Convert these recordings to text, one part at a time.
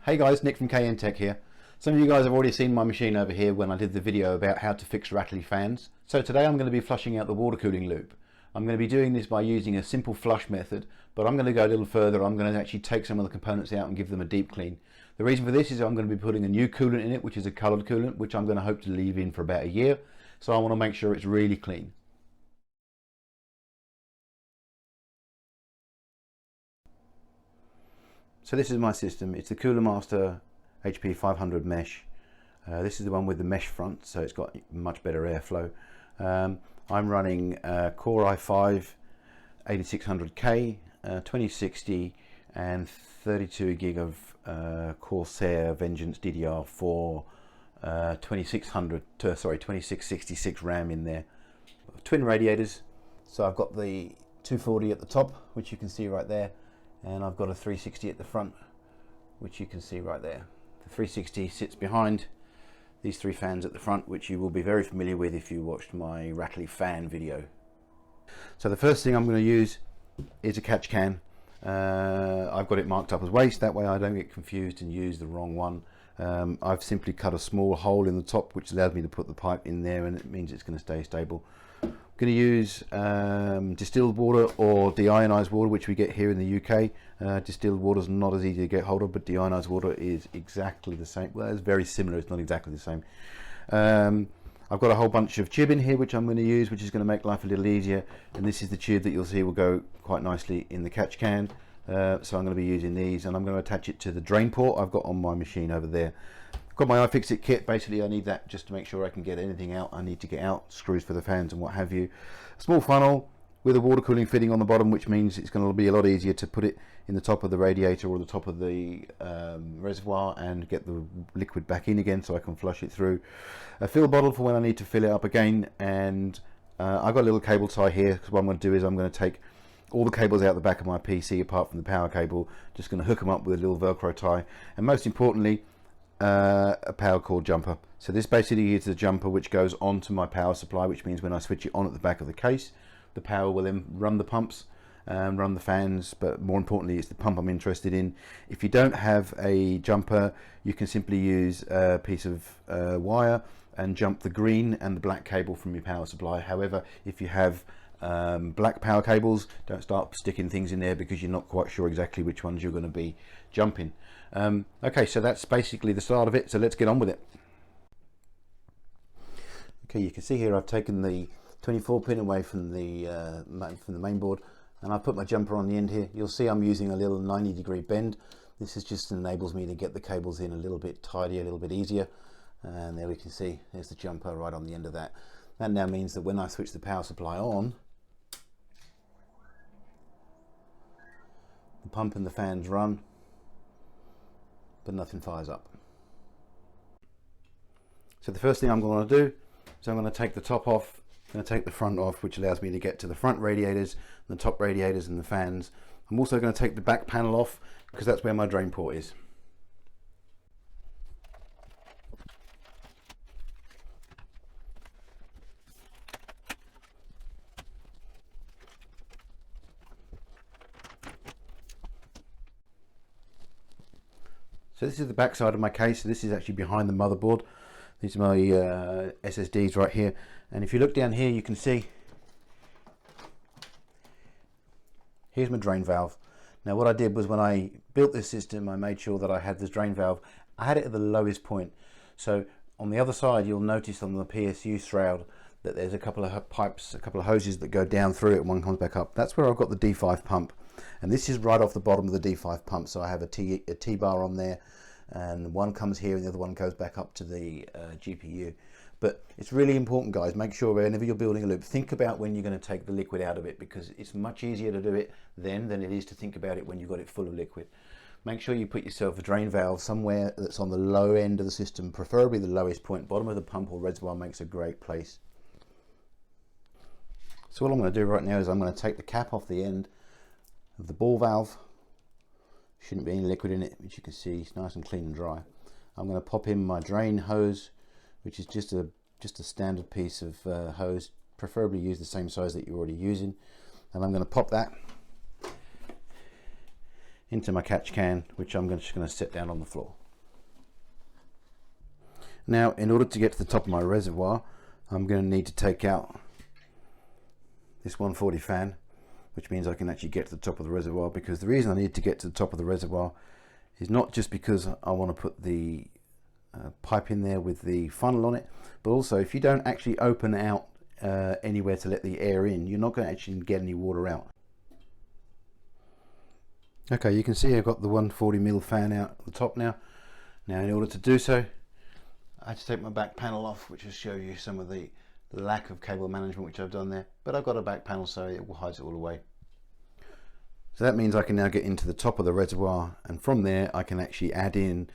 Hey guys, Nick from KN Tech here. Some of you guys have already seen my machine over here when I did the video about how to fix rattly fans. So today I'm going to be flushing out the water cooling loop. I'm going to be doing this by using a simple flush method, but I'm going to go a little further. I'm going to actually take some of the components out and give them a deep clean. The reason for this is I'm going to be putting a new coolant in it, which is a coloured coolant, which I'm going to hope to leave in for about a year. So I want to make sure it's really clean. So this is my system. It's the Cooler Master HP 500 mesh. This is the one with the mesh front, so it's got much better airflow. I'm running Core i5 8600K, 2060 and 32 gig of Corsair Vengeance DDR4 2666 RAM in there. Twin radiators. So I've got the 240 at the top, which you can see right there, and I've got a 360 at the front, which you can see right there. The 360 sits behind these three fans at the front, which you will be very familiar with if you watched my rattly fan video. So the first thing I'm going to use is a catch can. I've got it marked up as waste, that way I don't get confused and use the wrong one. I've simply cut a small hole in the top, which allows me to put the pipe in there, and it means it's going to stay stable. I'm going to use distilled water or deionized water, which we get here in the UK. Distilled water is not as easy to get hold of, but deionized water is exactly the same. Well, it's very similar, it's not exactly the same. I've got a whole bunch of tube in here which I'm going to use, which is going to make life a little easier, and this is the tube that you'll see will go quite nicely in the catch can. So I'm going to be using these, and I'm going to attach it to the drain port I've got on my machine over there. I've got my iFixit kit. Basically I need that just to make sure I can get anything out I need to get out, screws for the fans and what have you. A small funnel with a water cooling fitting on the bottom, which means it's going to be a lot easier to put it in the top of the radiator or the top of the reservoir and get the liquid back in again so I can flush it through. A fill bottle for when I need to fill it up again, and I've got a little cable tie here, because what I'm going to do is I'm going to take all the cables out the back of my PC apart from the power cable, just going to hook them up with a little Velcro tie, and most importantly a power cord jumper. So this basically is the jumper which goes onto my power supply, which means when I switch it on at the back of the case, the power will then run the pumps and run the fans, but more importantly it's the pump I'm interested in. If you don't have a jumper, you can simply use a piece of wire and jump the green and the black cable from your power supply. However, if you have black power cables, don't start sticking things in there because you're not quite sure exactly which ones you're going to be jumping. Okay, so that's basically the start of it, so let's get on with it. Okay, you can see here I've taken the 24 pin away from the main board, and I've put my jumper on the end here. You'll see I'm using a little 90-degree bend. This is just enables me to get the cables in a little bit tidier, a little bit easier, and there we can see there's the jumper right on the end of that. That now means that when I switch the power supply on, the pump and the fans run, but nothing fires up. So the first thing I'm going to do is I'm going to take the top off, I'm going to take the front off, which allows me to get to the front radiators, the top radiators and the fans. I'm also going to take the back panel off because that's where my drain port is. So this is the back side of my case. So this is actually behind the motherboard. These are my SSDs right here. And if you look down here, you can see here's my drain valve. Now what I did was when I built this system, I made sure that I had this drain valve. I had it at the lowest point. So on the other side, you'll notice on the PSU shroud that there's a couple of pipes, a couple of hoses that go down through it and one comes back up. That's where I've got the D5 pump. And this is right off the bottom of the D5 pump. So I have a T-bar on there, and one comes here and the other one goes back up to the GPU. But it's really important, guys, make sure whenever you're building a loop, think about when you're going to take the liquid out of it, because it's much easier to do it then than it is to think about it when you've got it full of liquid. Make sure you put yourself a drain valve somewhere that's on the low end of the system, preferably the lowest point. Bottom of the pump or reservoir makes a great place. So what I'm going to do right now is I'm going to take the cap off the end of the ball valve. Shouldn't be any liquid in it, which you can see it's nice and clean and dry. I'm going to pop in my drain hose, which is just a standard piece of hose. Preferably use the same size that you're already using, and I'm going to pop that into my catch can, which I'm just going to set down on the floor. Now, in order to get to the top of my reservoir, I'm going to need to take out this 140 fan, which means I can actually get to the top of the reservoir, because the reason I need to get to the top of the reservoir is not just because I want to put the pipe in there with the funnel on it, but also if you don't actually open out anywhere to let the air in, you're not going to actually get any water out. Okay, you can see I've got the 140mm fan out at the top now. Now, in order to do so, I had to take my back panel off, which will show you some of the lack of cable management which I've done there, but I've got a back panel so it will hide it all away. So that means I can now get into the top of the reservoir, and from there I can actually add in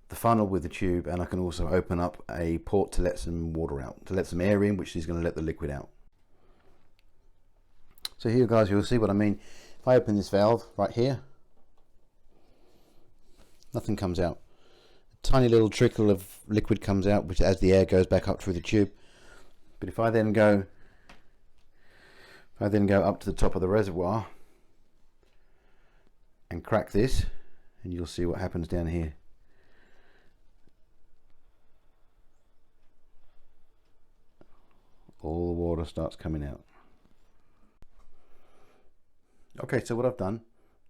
the funnel with the tube, and I can also open up a port to let some water out, to let some air in, which is going to let the liquid out. So here, guys, you'll see what I mean. If I open this valve right here, nothing comes out. A tiny little trickle of liquid comes out, which as the air goes back up through the tube. But if I then go up to the top of the reservoir and crack this, and you'll see what happens down here. All the water starts coming out. Okay, so what I've done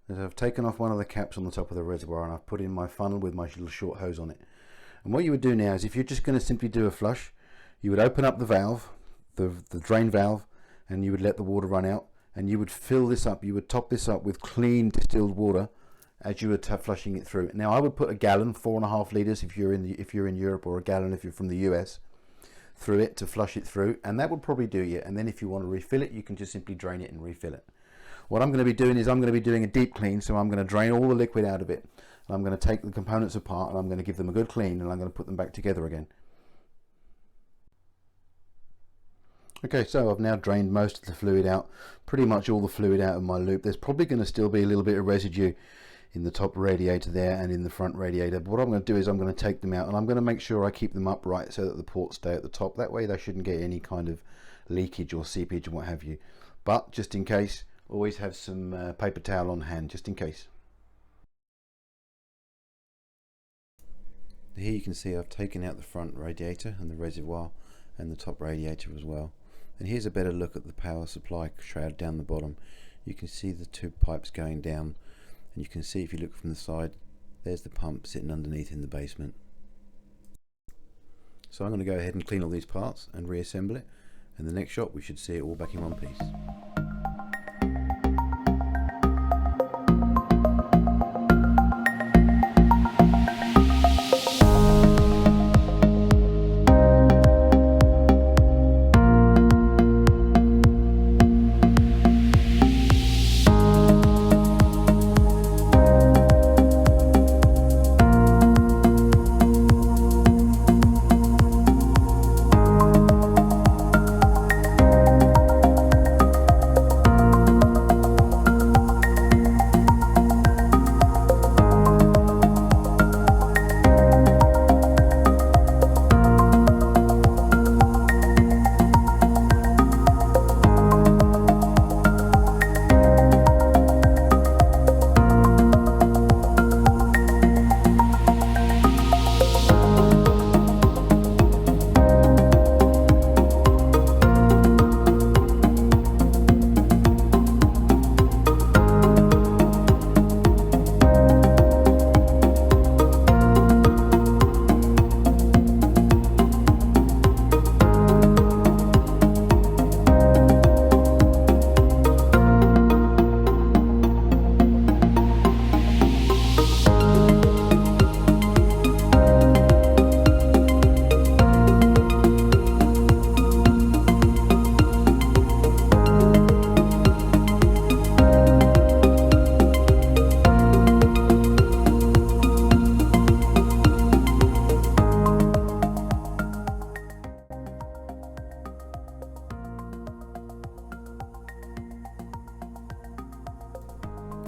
is I've taken off one of the caps on the top of the reservoir, and I've put in my funnel with my little short hose on it. And what you would do now is, if you're just going to simply do a flush, you would open up the valve, the drain valve, and you would let the water run out, and you would fill this up, you would top this up with clean distilled water as you were flushing it through. Now, I would put a gallon, 4.5 litres if you're in Europe, or a gallon if you're from the US, through it to flush it through, and that would probably do you. And then if you want to refill it, you can just simply drain it and refill it. What I'm going to be doing is I'm going to be doing a deep clean, so I'm going to drain all the liquid out of it, and I'm going to take the components apart, and I'm going to give them a good clean, and I'm going to put them back together again. Okay, so I've now drained most of the fluid out, pretty much all the fluid out of my loop. There's probably going to still be a little bit of residue in the top radiator there and in the front radiator, but what I'm going to do is I'm going to take them out, and I'm going to make sure I keep them upright so that the ports stay at the top. That way they shouldn't get any kind of leakage or seepage and what have you. But just in case, always have some paper towel on hand, just in case. Here you can see I've taken out the front radiator and the reservoir and the top radiator as well. And here's a better look at the power supply shroud down the bottom. You can see the two pipes going down, and you can see, if you look from the side, there's the pump sitting underneath in the basement. So I'm going to go ahead and clean all these parts and reassemble it, and the next shot we should see it all back in one piece.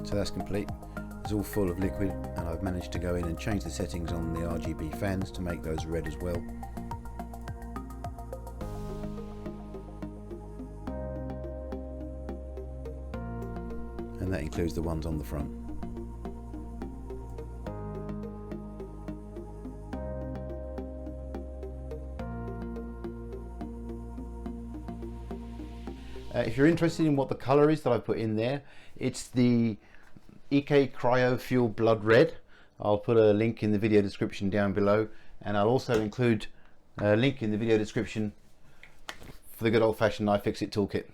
So that's complete. It's all full of liquid, and I've managed to go in and change the settings on the RGB fans to make those red as well. And that includes the ones on the front. If you're interested in what the color is that I put in there, it's the EK Cryo Fuel Blood Red. I'll put a link in the video description down below, and I'll also include a link in the video description for the good old-fashioned iFixit toolkit.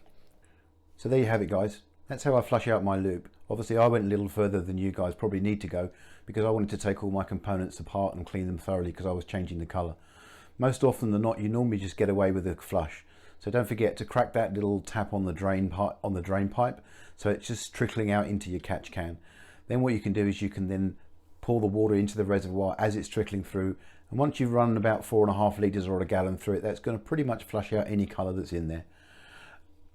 So there you have it, guys. That's how I flush out my loop. Obviously I went a little further than you guys probably need to go, because I wanted to take all my components apart and clean them thoroughly, because I was changing the color. Most often than not, you normally just get away with a flush. So don't forget to crack that little tap on the drain pipe, so it's just trickling out into your catch can. Then what you can do is you can then pour the water into the reservoir as it's trickling through, and once you've run about 4.5 litres or a gallon through it, that's going to pretty much flush out any colour that's in there.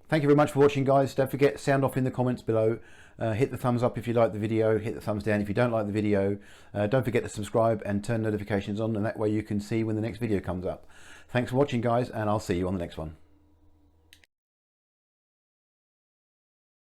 Thank you very much for watching, guys. Don't forget, sound off in the comments below. Hit the thumbs up if you like the video, hit the thumbs down if you don't like the video. Don't forget to subscribe and turn notifications on, and that way you can see when the next video comes up. Thanks for watching, guys, and I'll see you on the next one.